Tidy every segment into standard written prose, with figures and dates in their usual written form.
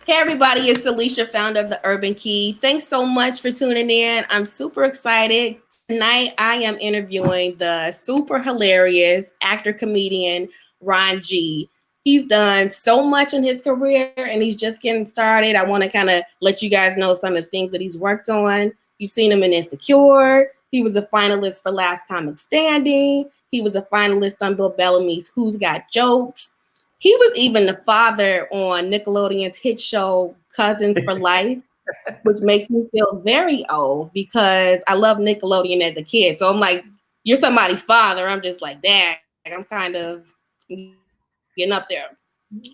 Hey everybody, it's Alicia, founder of the Urban Key. Thanks so much for tuning in. I'm super excited. Tonight I am interviewing the super hilarious actor comedian Ron G. He's done so much in his career and he's just getting started. I want to kind of let you guys know some of the things that he's worked on. You've seen him in Insecure. He was a finalist for Last Comic Standing. He was a finalist on Bill Bellamy's Who's Got Jokes. He was even the father on Nickelodeon's hit show Cousins for Life, which makes me feel very old because I love Nickelodeon as a kid. So I'm like, you're somebody's father. I'm just like, dang, I'm kind of getting up there.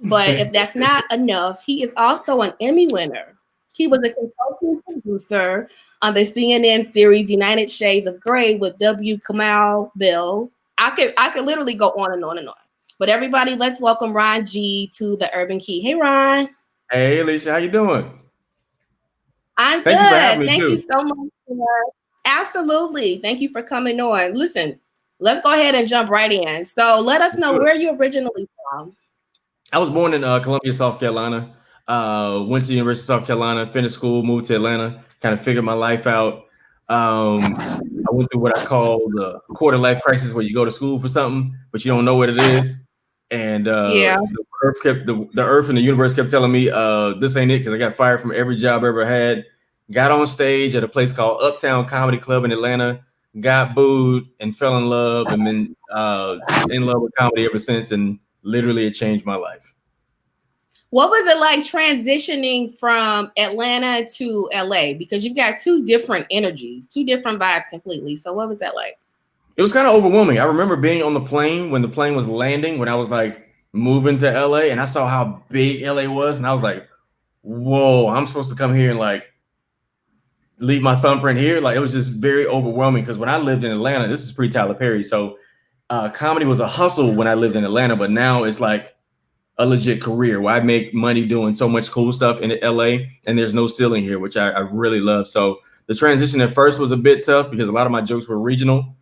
But if that's not enough, he is also an Emmy winner. He was a consulting producer on the CNN series United Shades of Grey with W. Kamau Bill. I could literally go on and on and on. But everybody, let's welcome Ron G to the Urban Key. Hey, Ron. Hey, Alicia, how you doing? I'm Thank you for having good. me Thank you too. so much. Absolutely. Thank you for coming on. Listen, let's go ahead and jump right in. So let us know Sure. where you originally from. I was born in Columbia, South Carolina. Went to the University of South Carolina, finished school, moved to Atlanta, kind of figured my life out. I went through what I call the quarter life crisis, where you go to school for something, but you don't know what it is. And Yeah. the earth and the universe kept telling me, this ain't it, because I got fired from every job I ever had. Got on stage at a place called Uptown Comedy Club in Atlanta, got booed, and fell in love, and been in love with comedy ever since. And literally, it changed my life. What was it like transitioning from Atlanta to LA? Because you've got two different energies, two different vibes completely. So what was that like? It was kind of overwhelming. I remember being on the plane when the plane was landing, when I was like moving to LA, and I saw how big LA was, and I was like, whoa, I'm supposed to come here and like leave my thumbprint here. Like, it was just very overwhelming, because when I lived in Atlanta, this is pre Tyler Perry, so comedy was a hustle when I lived in Atlanta, but now it's like a legit career where I make money doing so much cool stuff in LA, and there's no ceiling here, which I really love. So the transition at first was a bit tough because a lot of my jokes were regional.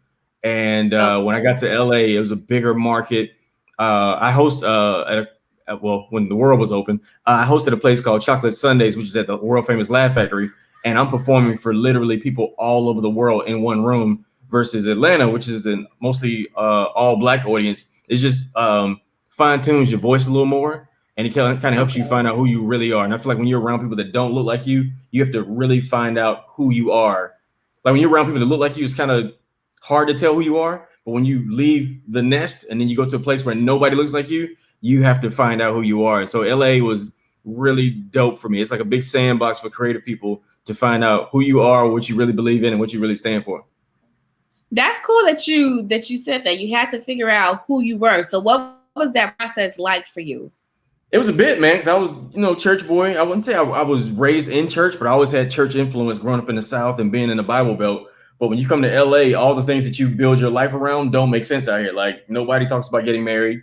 And Oh, when I got to LA, it was a bigger market. I host well, when the world was open, I hosted a place called Chocolate Sundays, which is at the world famous Laugh Factory, and I'm performing for literally people all over the world in one room. Versus Atlanta, which is a mostly all black audience. It's just fine tunes your voice a little more, and it kind of helps you okay. find out who you really are. And I feel like when you're around people that don't look like you have to really find out who you are. Like when you're around people that look like you, it's kind of hard to tell who you are. But when you leave the nest and then you go to a place where nobody looks like you have to find out who you are. And so LA was really dope for me. It's like a big sandbox for creative people to find out who you are, what you really believe in, and what you really stand for. That's cool that you said that. You had to figure out who you were. So what was that process like for you? It was a bit, man, because I was, church boy. I wouldn't say I was raised in church, but I always had church influence growing up in the South and being in the Bible Belt. But when you come to LA, all the things that you build your life around don't make sense out here. Like nobody talks about getting married.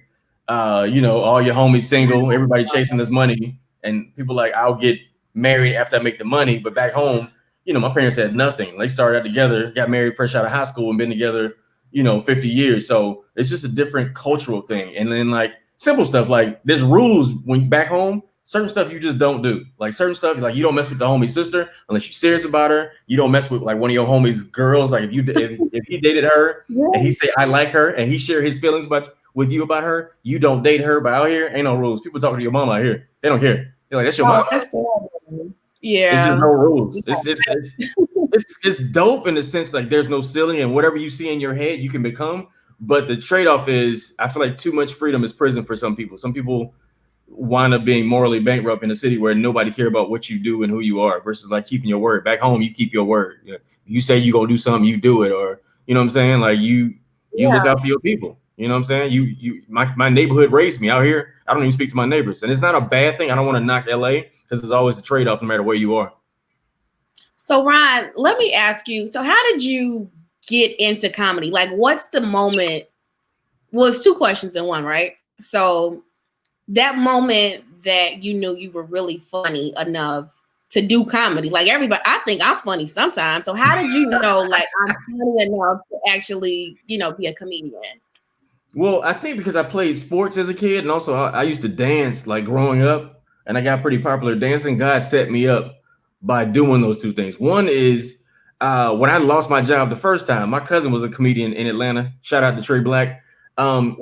All your homies single, everybody chasing this money, and people like, I'll get married after I make the money. But back home, my parents had nothing. They started out together, got married fresh out of high school, and been together, 50 years. So it's just a different cultural thing. And then like simple stuff, like there's rules when back home. Certain stuff you just don't do. Like certain stuff, like you don't mess with the homie's sister unless you're serious about her. You don't mess with like one of your homie's girls. Like if he dated her and he say I like her and he share his feelings about with you about her, you don't date her. But out here, ain't no rules. People talking to your mom out here, they don't care. They're like, that's your Oh, mom. that's sad. It's just no Yeah. rules. It's dope in the sense like there's no ceiling, and whatever you see in your head, you can become. But the trade off is, I feel like too much freedom is prison for some people. Some people wind up being morally bankrupt in a city where nobody care about what you do and who you are, versus like keeping your word. Back home, you keep your word. You say you gonna do something, you do it, or you know what I'm saying. Like you look Yeah. out for your people. You know what I'm saying? My neighborhood raised me. Out here, I don't even speak to my neighbors, and it's not a bad thing. I don't want to knock LA because there's always a trade off no matter where you are. So Ron, let me ask you, so how did you get into comedy? Like what's the moment? Well, it's two questions in one, right? So that moment that you knew you were really funny enough to do comedy. Like everybody, I think I'm funny sometimes. So how did you know like I'm funny enough to actually, be a comedian? Well, I think because I played sports as a kid, and also I used to dance like growing up. and I got pretty popular dancing. God set me up by doing those two things. One is when I lost my job the first time, my cousin was a comedian in Atlanta. Shout out to Trey Black.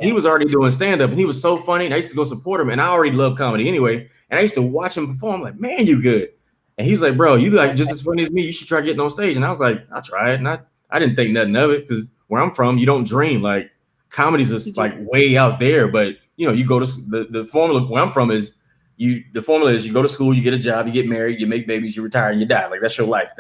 He was already doing stand up and he was so funny. And I used to go support him. And I already love comedy anyway. And I used to watch him perform. I'm like, man, you good. And he's like, bro, you like just as funny as me. You should try getting on stage. And I was like, I'll try it. And I didn't think nothing of it because where I'm from, you don't dream. Like comedy's just like way out there. But you know, you go to the formula where I'm from is the formula is you go to school, you get a job, you get married, you make babies, you retire, and you die. Like that's your life.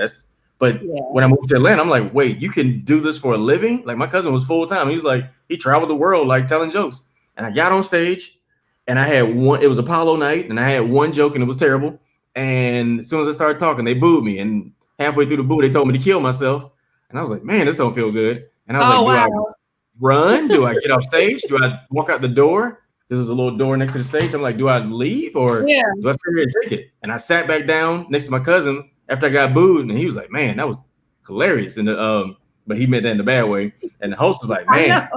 But when I moved to Atlanta, I'm like, wait, you can do this for a living? Like my cousin was full time. He was like, he traveled the world like telling jokes. And I got on stage and I had one, it was Apollo night, and I had one joke and it was terrible. And as soon as I started talking, they booed me. And halfway through the boo, they told me to kill myself. And I was like, man, this don't feel good. And I was like, do I run? Do I get off stage? Do I walk out the door? This is a little door next to the stage. I'm like, do I leave or do I sit here and take it? And I sat back down next to my cousin after I got booed, and he was like, man, that was hilarious. And but he meant that in a bad way. And the host was like, man,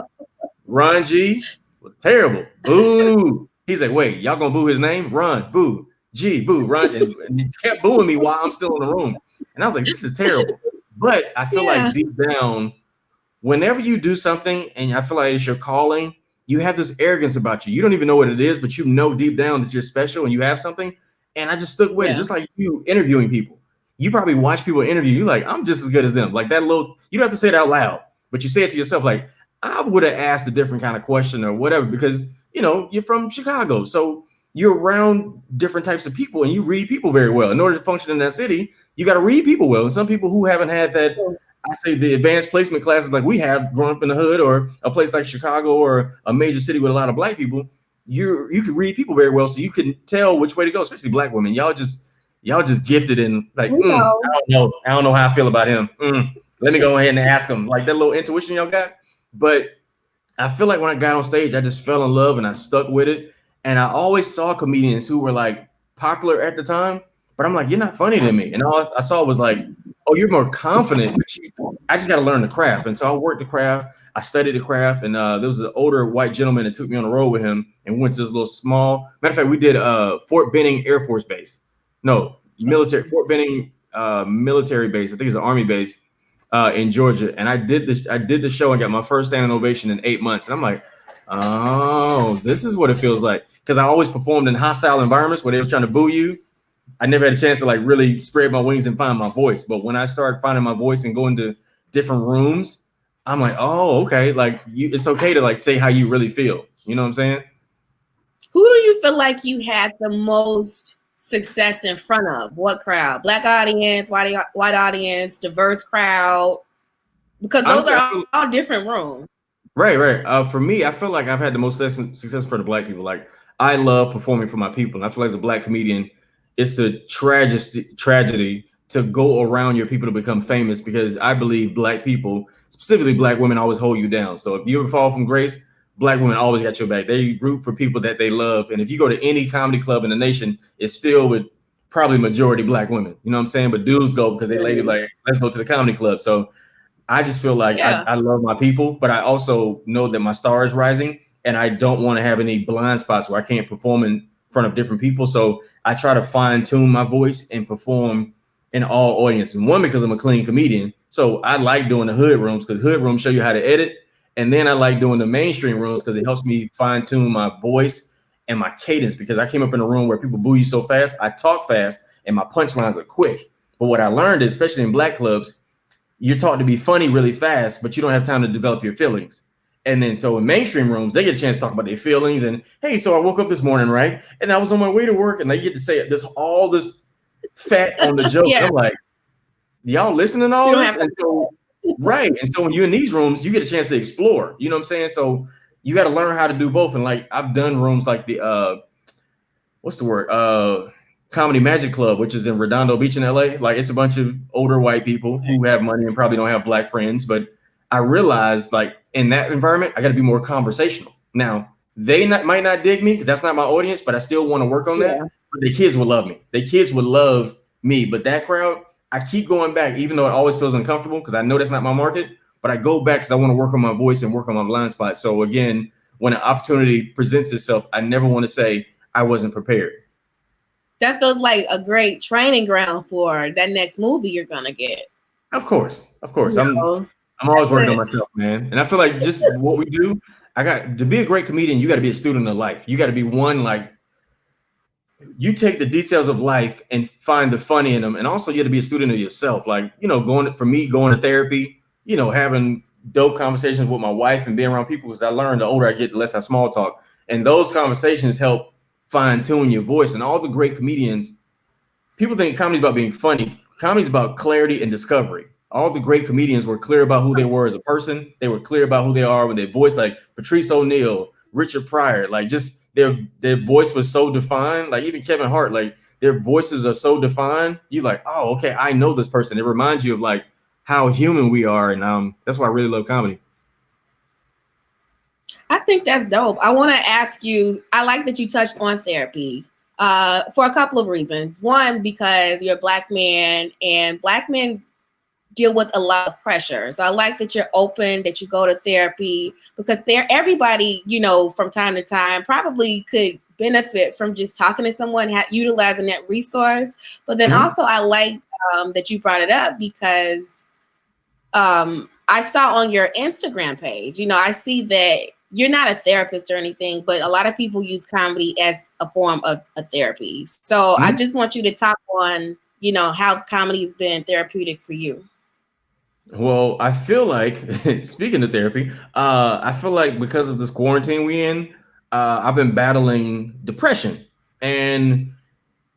Ron G was terrible. Boo. He's like, wait, y'all gonna boo his name? Ron, boo, G, boo, Ron. And he kept booing me while I'm still in the room. And I was like, this is terrible. But I feel like deep down, whenever you do something and I feel like it's your calling, you have this arrogance about you. You don't even know what it is, but you know deep down that you're special and you have something. And I just stuck with it, just like you interviewing people. You probably watch people interview you like, I'm just as good as them. Like that little, you don't have to say it out loud, but you say it to yourself like, I would have asked a different kind of question or whatever, because, you know, you're from Chicago. So you're around different types of people and you read people very well. In order to function in that city, you got to read people well. And some people who haven't had that, I say the advanced placement classes like we have growing up in the hood or a place like Chicago or a major city with a lot of black people, you can read people very well. So you can tell which way to go, especially black women. Y'all just gifted in like, I don't know how I feel about him. Let me go ahead and ask him. Like that little intuition y'all got. But I feel like when I got on stage, I just fell in love and I stuck with it. And I always saw comedians who were like popular at the time, but I'm like, you're not funny to me. And all I saw was like, oh, you're more confident. I just got to learn the craft. And so I worked the craft. I studied the craft. And there was an older white gentleman that took me on the road with him and we went to this little small, matter of fact, we did Fort Benning Air Force Base. No, military, Fort Benning military base. I think it's an Army base in Georgia. And I did the show and got my first standing ovation in 8 months. And I'm like, oh, this is what it feels like. Because I always performed in hostile environments where they were trying to boo you. I never had a chance to like really spread my wings and find my voice. But when I started finding my voice and going to different rooms, I'm like, oh, okay. Like it's okay to like say how you really feel. You know what I'm saying? Who do you feel like you had the most success in front of? What crowd? Black audience, white audience, diverse crowd? Because those are all different rooms. Right. For me, I feel like I've had the most success for the black people. Like I love performing for my people. And I feel like as a black comedian, it's a tragedy to go around your people to become famous, because I believe black people, specifically black women, always hold you down. So if you ever fall from grace, black women always got your back. They root for people that they love. And if you go to any comedy club in the nation, it's filled with probably majority black women. You know what I'm saying? But dudes go because they lady like, let's go to the comedy club. So I just feel like I love my people, but I also know that my star is rising and I don't want to have any blind spots where I can't perform in front of different people. So I try to fine tune my voice and perform in all audiences. One, because I'm a clean comedian. So I like doing the hood rooms because hood rooms show you how to edit. And then I like doing the mainstream rooms because it helps me fine tune my voice and my cadence, because I came up in a room where people boo you so fast. I talk fast and my punchlines are quick. But what I learned is, especially in black clubs, you're taught to be funny really fast, but you don't have time to develop your feelings. And then so in mainstream rooms, they get a chance to talk about their feelings and, hey, so I woke up this morning, right? And I was on my way to work, and they get to say all this fat on the joke. I'm like, y'all listening to all this? And so, right. And so when you're in these rooms, you get a chance to explore, you know what I'm saying? So you got to learn how to do both. And like, I've done rooms like the, what's the word? Comedy Magic Club, which is in Redondo Beach in LA. Like it's a bunch of older white people who have money and probably don't have black friends. But I realized like in that environment, I got to be more conversational. Now they might not dig me because that's not my audience, but I still want to work on that. But the kids will love me. The kids would love me. But that crowd, I keep going back, even though it always feels uncomfortable because I know that's not my market. But I go back because I want to work on my voice and work on my blind spot. So again, when an opportunity presents itself, I never want to say I wasn't prepared. that feels like a great training ground for that next movie you're gonna get. Of course, of course. You know, I'm always that's working on it. myself, man. And I feel like just what we do, I got to be a great comedian, you got to be a student of life. You got to be one like you take the details of life and find the funny in them. And also you have to be a student of yourself. Like, going to therapy, having dope conversations with my wife and being around people, because I learned the older I get, the less I small talk. And those conversations help fine tune your voice. And all the great comedians, people think comedy's about being funny. Comedy's about clarity and discovery. All the great comedians were clear about who they were as a person. They were clear about who they are with their voice, like Patrice O'Neal, Richard Pryor, like just their voice was so defined. Like even Kevin Hart, like their voices are so defined. You like, oh, okay, I know this person. It reminds you of like how human we are, and that's why I really love comedy. I think that's dope. I want to ask you, I like that you touched on therapy for a couple of reasons. One, because you're a Black man and Black men deal with a lot of pressure. So I like that you're open, that you go to therapy, because everybody, from time to time probably could benefit from just talking to someone, utilizing that resource. But then also I like that you brought it up because I saw on your Instagram page, I see that you're not a therapist or anything, but a lot of people use comedy as a form of a therapy. So I just want you to talk on, how comedy's been therapeutic for you. Well, I feel like speaking of therapy, I feel like because of this quarantine we in, I've been battling depression, and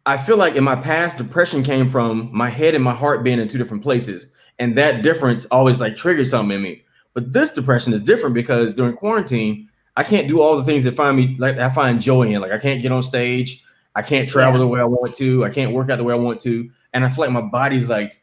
I feel like in my past, depression came from my head and my heart being in two different places, and that difference always like triggers something in me. But this depression is different because during quarantine, I can't do all the things that I find joy in. Like I can't get on stage, I can't travel the way I want to, I can't work out the way I want to, and I feel like my body's like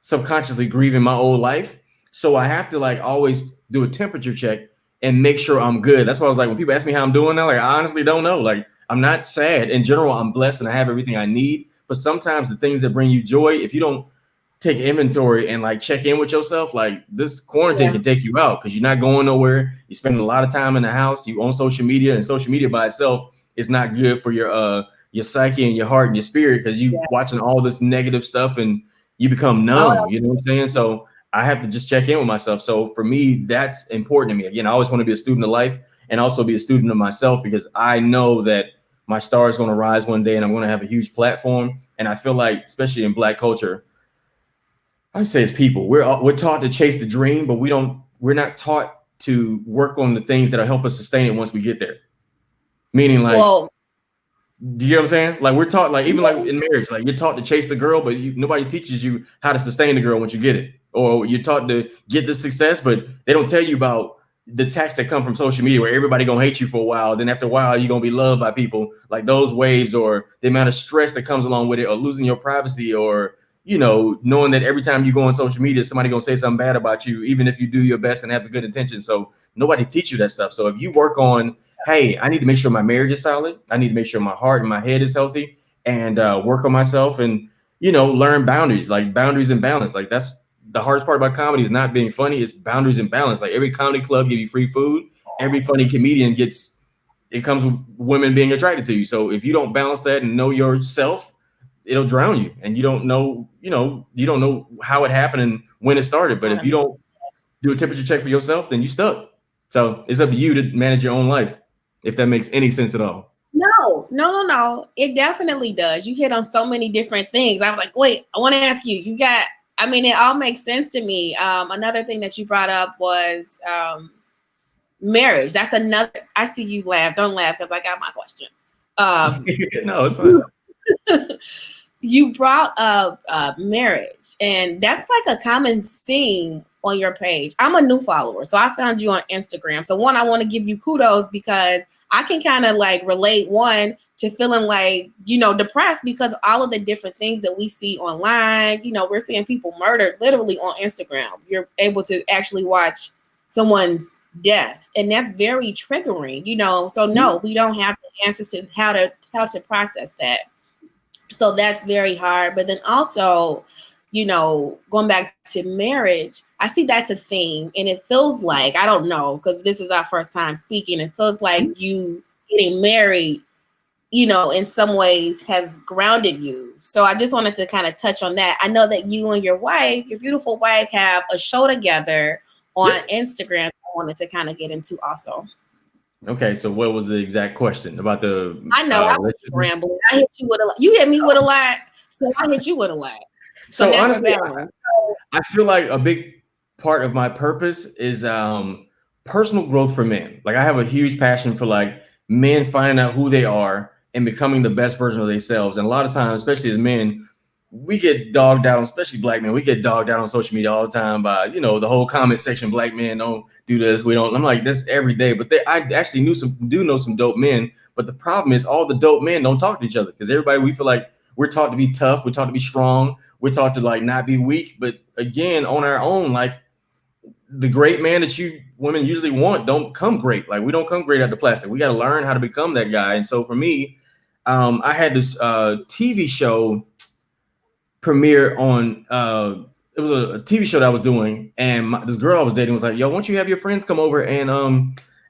subconsciously grieving my old life. So I have to like always do a temperature check and make sure I'm good. That's why I was like, when people ask me how I'm doing now, like I honestly don't know. Like I'm not sad. In general, I'm blessed and I have everything I need. But sometimes the things that bring you joy, if you don't take inventory and like check in with yourself, like this quarantine can take you out because you're not going nowhere. You're spending a lot of time in the house. You on social media, and social media by itself is not good for your psyche and your heart and your spirit, because you watching all this negative stuff and you become numb. You know what I'm saying? So I have to just check in with myself. So for me, that's important to me. Again, I always want to be a student of life and also be a student of myself, because I know that my star is going to rise one day and I'm going to have a huge platform. And I feel like, especially in Black culture, I say as people, we're taught to chase the dream, but we're not taught to work on the things that'll help us sustain it once we get there. Meaning like, do you know what I'm saying? Like we're taught, like even like in marriage, like you're taught to chase the girl, but nobody teaches you how to sustain the girl once you get it. Or you're taught to get the success, but they don't tell you about the attacks that come from social media, where everybody gonna hate you for a while. Then after a while, you're gonna be loved by people. Like those waves, or the amount of stress that comes along with it, or losing your privacy, or knowing that every time you go on social media, somebody gonna say something bad about you, even if you do your best and have the good intentions. So nobody teach you that stuff. So if you work on, hey, I need to make sure my marriage is solid, I need to make sure my heart and my head is healthy, and work on myself, and learn boundaries, like boundaries and balance. Like that's the hardest part about comedy, is not being funny. It's boundaries and balance. Like every comedy club give you free food. Every funny comedian it comes with women being attracted to you. So if you don't balance that and know yourself, it'll drown you, and you don't know how it happened and when it started. But if you don't do a temperature check for yourself, then you stuck. So it's up to you to manage your own life, if that makes any sense at all. No. It definitely does. You hit on so many different things. I was like, wait, I want to ask you, it all makes sense to me. Another thing that you brought up was marriage. That's another, I see you laugh. Don't laugh because I got my question. No, it's fine. You brought up marriage, and that's like a common theme on your page. I'm a new follower, so I found you on Instagram. So one, I want to give you kudos, because I can kind of like relate, one, to feeling like, depressed because all of the different things that we see online. We're seeing people murdered literally on Instagram. You're able to actually watch someone's death, and that's very triggering, So no, we don't have the answers to how to process that. So that's very hard. But then also, going back to marriage, I see that's a theme. And it feels like, I don't know, because this is our first time speaking, it feels like you getting married in some ways has grounded you. So I just wanted to kind of touch on that. I know that you and your wife, your beautiful wife, have a show together on Yep. Instagram. I wanted to kind of get into also. Okay, so what was the exact question about the I know I was just relationship? rambling. I hit you with a lot. You hit me with a lot, so I hit you with a lot. So So now we're honestly, balanced. I feel like a big part of my purpose is personal growth for men. Like I have a huge passion for like men finding out who they are and becoming the best version of themselves. And a lot of times, especially as men, we get dogged out, especially black men. We get dogged out on social media all the time by the whole comment section. Black men don't do this. We don't. I'm like this every day. But I actually know some dope men. But the problem is all the dope men don't talk to each other because everybody we feel like we're taught to be tough. We're taught to be strong. We're taught to like not be weak. But again, on our own, like the great man that you women usually want don't come great. Like we don't come great out the plastic. We got to learn how to become that guy. And so for me, I had this TV show premiere on it was a TV show that I was doing, and this girl I was dating was like, "Yo, why don't you have your friends come over and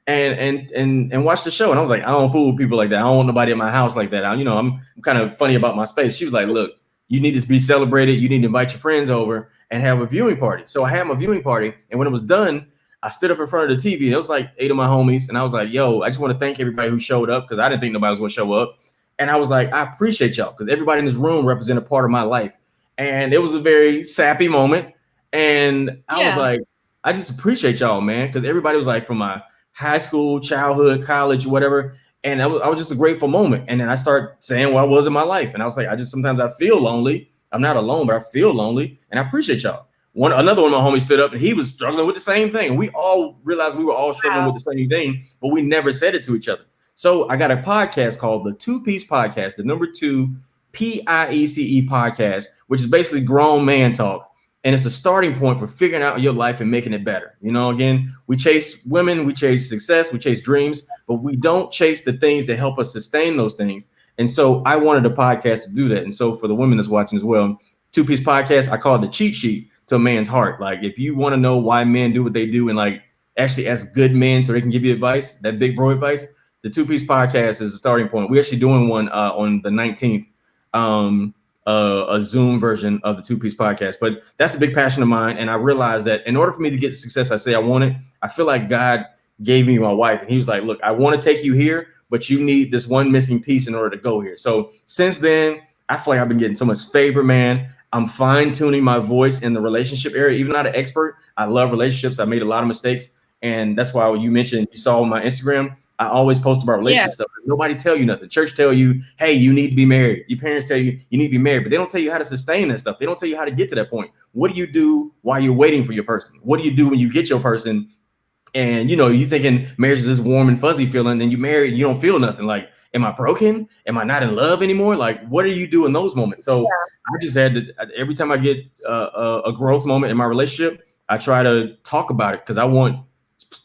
and watch the show?" And I was like, "I don't fool with people like that. I don't want nobody at my house like that. I'm kind of funny about my space." She was like, "Look, you need to be celebrated. You need to invite your friends over and have a viewing party." So I had my viewing party, and when it was done, I stood up in front of the TV. And it was like 8 of my homies, and I was like, "Yo, I just want to thank everybody who showed up because I didn't think nobody was going to show up." And I was like, "I appreciate y'all because everybody in this room represent a part of my life." And it was a very sappy moment. And I was Yeah. like, I just appreciate y'all, man, because everybody was like from my high school, childhood, college, whatever. And I was just a grateful moment. And then I start saying what I was in my life. And I was like, sometimes I feel lonely. I'm not alone, but I feel lonely. And I appreciate y'all. Another one of my homies stood up and he was struggling with the same thing. We all realized we were all struggling Wow. with the same thing, but we never said it to each other. So I got a podcast called the Two Piece Podcast, the number two PIECE podcast, which is basically grown man talk. And it's a starting point for figuring out your life and making it better. Again, we chase women, we chase success, we chase dreams, but we don't chase the things that help us sustain those things. And so I wanted a podcast to do that. And so for the women that's watching as well, Two Piece Podcast, I call it the cheat sheet to a man's heart. Like if you want to know why men do what they do and like actually as good men so they can give you advice, that big bro advice, the Two Piece Podcast is a starting point. We're actually doing one on the 19th, a Zoom version of the Two Piece Podcast. But that's a big passion of mine. And I realized that in order for me to get the success I say I wanted, I feel like God gave me my wife. And he was like, look, I want to take you here, but you need this one missing piece in order to go here. So since then, I feel like I've been getting so much favor, man. I'm fine tuning my voice in the relationship area. Even not an expert, I love relationships. I made a lot of mistakes. And that's why you mentioned, you saw on my Instagram, I always post about relationship stuff. Nobody tell you nothing. Church tell you, hey, you need to be married. Your parents tell you you need to be married, but they don't tell you how to sustain that stuff. They don't tell you how to get to that point. What do you do while you're waiting for your person? What do you do when you get your person? And you thinking marriage is this warm and fuzzy feeling, and you married, you don't feel nothing. Like, am I broken? Am I not in love anymore? Like, what do you do in those moments? So I just had to, every time I get a growth moment in my relationship, I try to talk about it because I want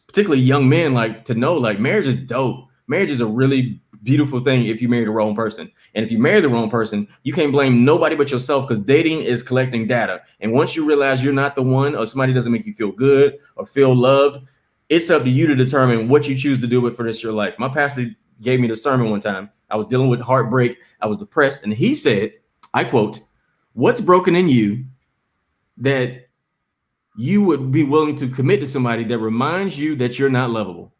particularly young men like to know like marriage is dope. Marriage is a really beautiful thing if you marry the wrong person. And if you marry the wrong person, you can't blame nobody but yourself because dating is collecting data. And once you realize you're not the one or somebody doesn't make you feel good or feel loved, it's up to you to determine what you choose to do with for this your life. My pastor gave me the sermon one time. I was dealing with heartbreak. I was depressed. And he said, I quote, "What's broken in you that you would be willing to commit to somebody that reminds you that you're not lovable?"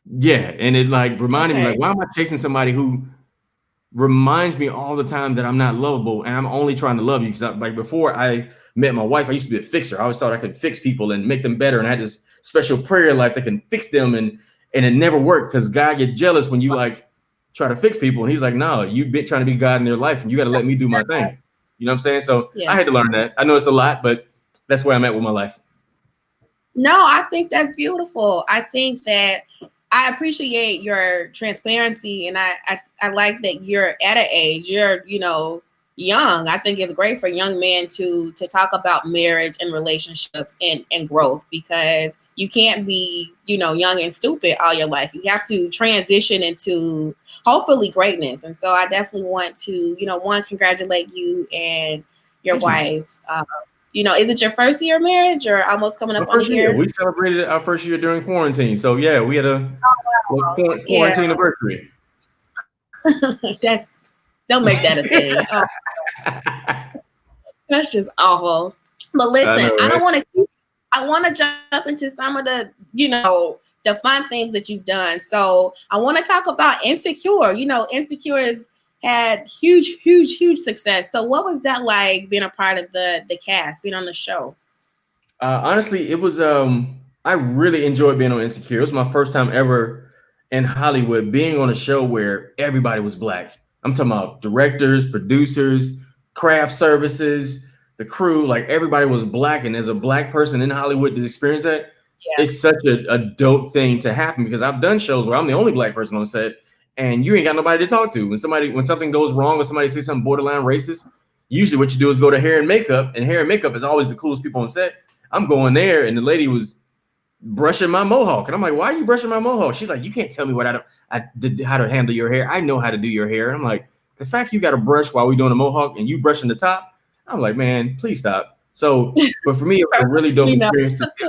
Yeah. And it like reminded me, like, why am I chasing somebody who reminds me all the time that I'm not lovable and I'm only trying to love you? Because like before I met my wife, I used to be a fixer. I always thought I could fix people and make them better. And I had this special prayer life that can fix them. And it never worked because God get jealous when you like try to fix people. And he's like, no, you've been trying to be God in their life and you got to let me do my thing. You know what I'm saying? So I had to learn that. I know it's a lot, but that's where I'm at with my life. No, I think that's beautiful. I think that I appreciate your transparency, and I like that you're at an age, you're young. I think it's great for young men to talk about marriage and relationships and growth, because you can't be young and stupid all your life. You have to transition into hopefully greatness. And so I definitely want to one, congratulate you and your wife. is it your first year of marriage or almost coming My up on a first year, year? we celebrated our first year during quarantine. So yeah, we had a Yeah, quarantine anniversary. that's don't make that a thing. Oh, that's just awful. But I listen, know, I right? don't want to. I want to jump into some of the fun things that you've done. So I want to talk about Insecure. Insecure has had huge, huge, huge success. So what was that like being a part of the cast, being on the show? Honestly, it was I really enjoyed being on Insecure. It was my first time ever in Hollywood being on a show where everybody was black. I'm talking about directors, producers, craft services, the crew, like everybody was black. And as a black person in Hollywood to experience that, Yeah. it's such a dope thing to happen because I've done shows where I'm the only black person on set and you ain't got nobody to talk to. When something goes wrong or somebody says something borderline racist, usually what you do is go to hair and makeup, and hair and makeup is always the coolest people on set. I'm going there, and the lady was brushing my mohawk, and I'm like, "Why are you brushing my mohawk?" She's like, "You can't tell me I did how to handle your hair. I know how to do your hair." And I'm like, "The fact you got to brush while we doing a mohawk and you brushing the top," I'm like, "Man, please stop." So, but for me, it was a really dope You know, experience to see.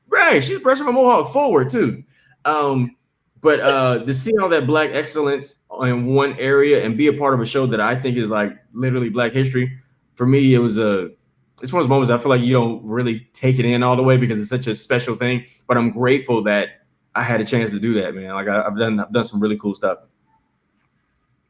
Right, she's brushing my mohawk forward too. Um, but to see all that black excellence in one area and be a part of a show that I think is like literally Black history, for me, it's one of those moments I feel like you don't really take it in all the way because it's such a special thing. But I'm grateful that I had a chance to do that, man. Like I've done some really cool stuff.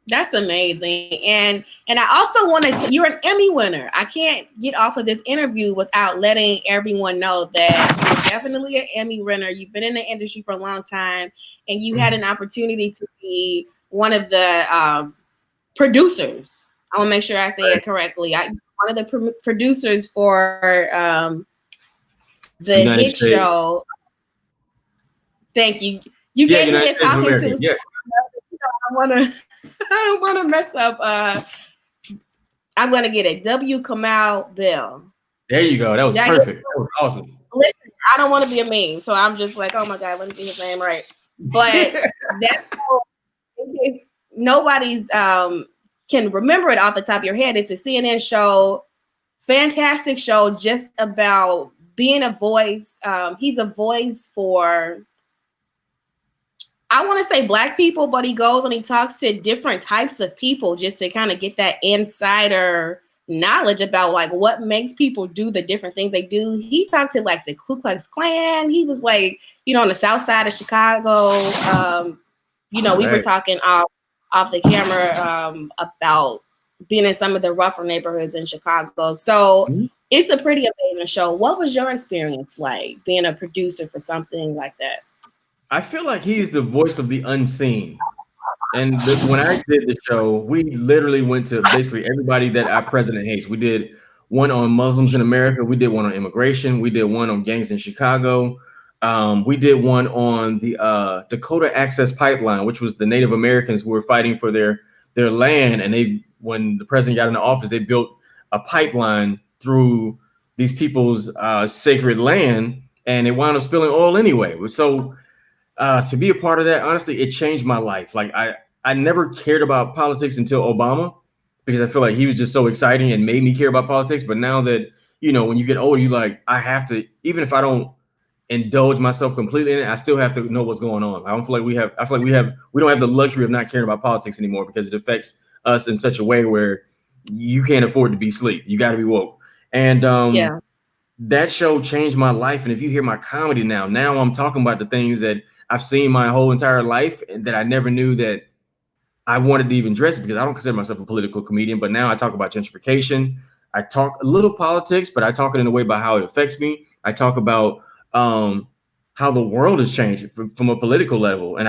that's amazing. And I also wanted to, you're an Emmy winner. I can't get off of this interview without letting everyone know that you're definitely an Emmy winner. You've been in the industry for a long time and you had an opportunity to be one of the producers. I want to make sure I say it correctly. One of the producers for the United hit States, show. Thank you. You yeah, gave me United a States of talking to. America, So yeah. I want to. I don't want to mess up. I'm gonna get it. W. Kamau Bell. There you go. That was Did I get it? perfect. That was awesome. Listen, I don't want to be a meme, so I'm just like, oh my god, let me get his name right. But that's if nobody's can remember it off the top of your head. It's a CNN show, fantastic show, just about being a voice. He's a voice for, I want to say black people, but he goes and he talks to different types of people just to kind of get that insider knowledge about like what makes people do the different things they do. He talked to like the Ku Klux Klan. He was like, on the south side of Chicago. We were Right. talking off the camera about being in some of the rougher neighborhoods in Chicago. So Mhm. it's a pretty amazing show. What was your experience like being a producer for something like that? I feel like he's the voice of the unseen. And when I did the show, we literally went to basically everybody that our president hates. We did one on Muslims in America. We did one on immigration. We did one on gangs in Chicago. We did one on the Dakota Access Pipeline, which was the Native Americans who were fighting for their land. And when the president got into office, they built a pipeline through these people's sacred land, and it wound up spilling oil anyway. So to be a part of that, honestly, it changed my life. Like I never cared about politics until Obama because I feel like he was just so exciting and made me care about politics. But now that, when you get older, you like, I have to, even if I don't indulge myself completely in it, I still have to know what's going on. I feel like we don't have the luxury of not caring about politics anymore because it affects us in such a way where you can't afford to be asleep. You got to be woke. And Yeah. that show changed my life. And if you hear my comedy now I'm talking about the things that I've seen my whole entire life and that I never knew that I wanted to even dress because I don't consider myself a political comedian. But now I talk about gentrification. I talk a little politics, but I talk it in a way about how it affects me. I talk about how the world has changed from a political level. And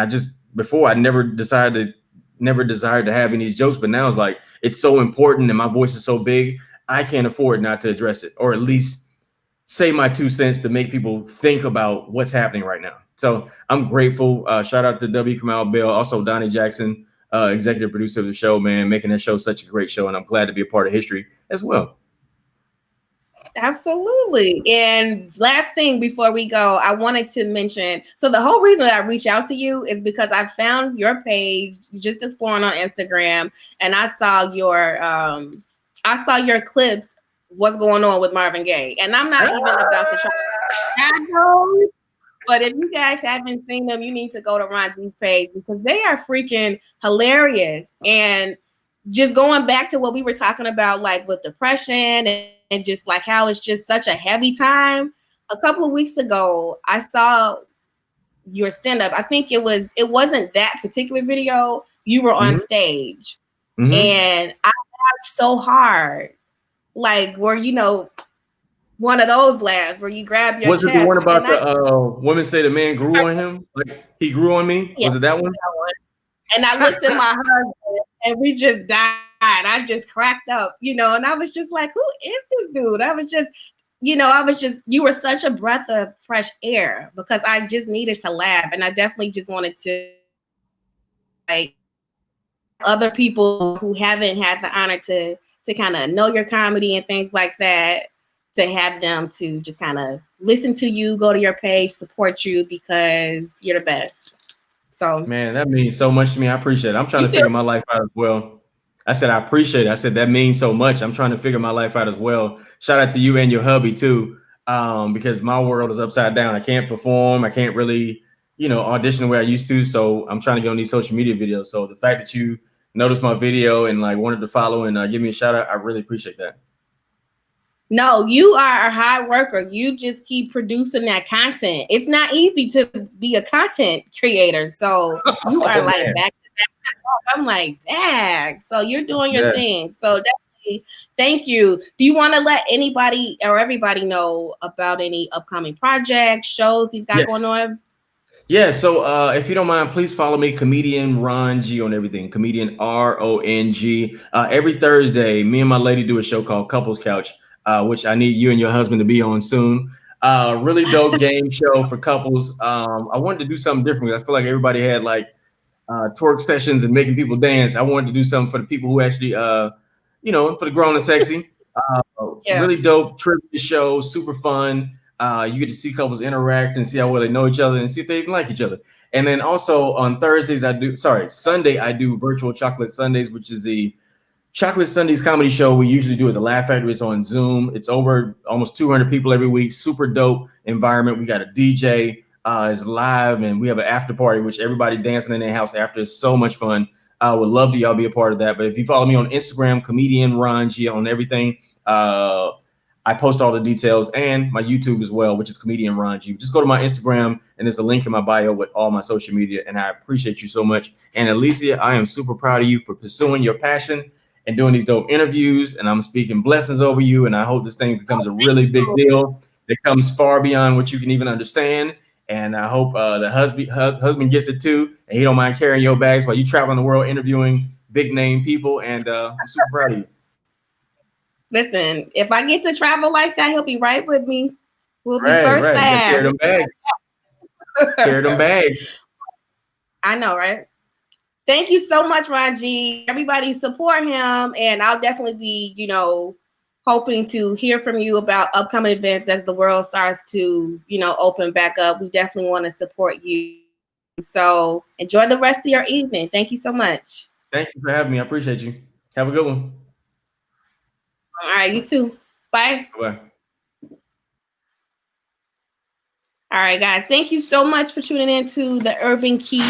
before I never desired to have any of these jokes, but now it's like, it's so important and my voice is so big. I can't afford not to address it, or at least say my 2 cents to make people think about what's happening right now. So I'm grateful. Shout out to W. Kamau Bell, also Donnie Jackson, executive producer of the show, man, making that show such a great show. And I'm glad to be a part of history as well. Absolutely. And last thing before we go, I wanted to mention, so the whole reason that I reached out to you is because I found your page just exploring on Instagram, and I saw your clips what's going on with Marvin Gaye. And I'm not even about to try to add those. But if you guys haven't seen them, you need to go to Ron G's page because they are freaking hilarious. And just going back to what we were talking about, like with depression and just like how it's just such a heavy time. A couple of weeks ago, I saw your stand-up. I think it wasn't that particular video. You were on stage. And I laughed so hard. Like where, one of those laughs where you grab your Was chest. it the one about the women say the man grew on him? Like he grew on me? Yeah, was it that one? And I looked at my husband and we just died. I just cracked up, and I was just like, who is this dude? I was just, you were such a breath of fresh air because I just needed to laugh. And I definitely just wanted to, like, other people who haven't had the honor to kind of know your comedy and things like that, to have them to just kind of listen to you, go to your page, support you because you're the best. So, man, that means so much to me. I appreciate it. I'm trying to figure my life out as well. I said, I appreciate it. I said, that means so much. I'm trying to figure my life out as well. Shout out to you and your hubby too, because my world is upside down. I can't perform. I can't really, audition the way I used to. So I'm trying to get on these social media videos. So the fact that you noticed my video and like wanted to follow and give me a shout out, I really appreciate that. No, you are a hard worker. You just keep producing that content. It's not easy to be a content creator. So you are like back to back. I'm like, dang. So you're doing your thing. So definitely thank you. Do you want to let anybody or everybody know about any upcoming projects, shows you've got going on? Yeah, so if you don't mind, please follow me, comedian Ron G on everything. Comedian RONG. Every Thursday, me and my lady do a show called Couples Couch, which I need you and your husband to be on soon. Really dope game show for couples. I wanted to do something different. I feel like everybody had like twerk sessions and making people dance. I wanted to do something for the people who actually, for the grown and sexy. Really dope trivia show, super fun. You get to see couples interact and see how well they know each other and see if they even like each other. And then also on Sunday, I do virtual Chocolate Sundays, which is the Chocolate Sundays comedy show we usually do at the Laugh Factory. It's on Zoom. It's over almost 200 people every week. Super dope environment. We got a DJ. It's live, and we have an after party, which everybody dancing in their house after. It's so much fun. I would love to y'all be a part of that. But if you follow me on Instagram, comedian Ron G on everything, I post all the details, and my YouTube as well, which is comedian Ron G. Just go to my Instagram, and there's a link in my bio with all my social media. And I appreciate you so much. And Alicia, I am super proud of you for pursuing your passion and doing these dope interviews. And I'm speaking blessings over you. And I hope this thing becomes a really big deal that comes far beyond what you can even understand. And I hope the husband gets it too, and he don't mind carrying your bags while you travel the world interviewing big name people. And I'm super proud of you. Listen, if I get to travel like that, he'll be right with me. We'll be first class. Carry them bags. Carry them bags. I know, right? Thank you so much, Ron G. Everybody support him, and I'll definitely be, hoping to hear from you about upcoming events as the world starts to, open back up. We definitely want to support you. So enjoy the rest of your evening. Thank you so much. Thank you for having me. I appreciate you. Have a good one. All right, you too. Bye. Bye. All right, guys. Thank you so much for tuning in to the Urban Key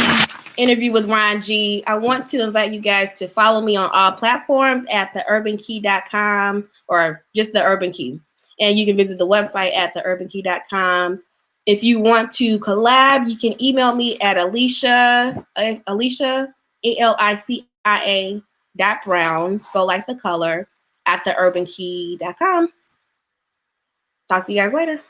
interview with Ron G. I want to invite you guys to follow me on all platforms at theurbankey.com or just the Urban Key. And you can visit the website at theurbankey.com. If you want to collab, you can email me at Alicia, ALICIA .brown, spell like the color, at theurbankey.com. Talk to you guys later.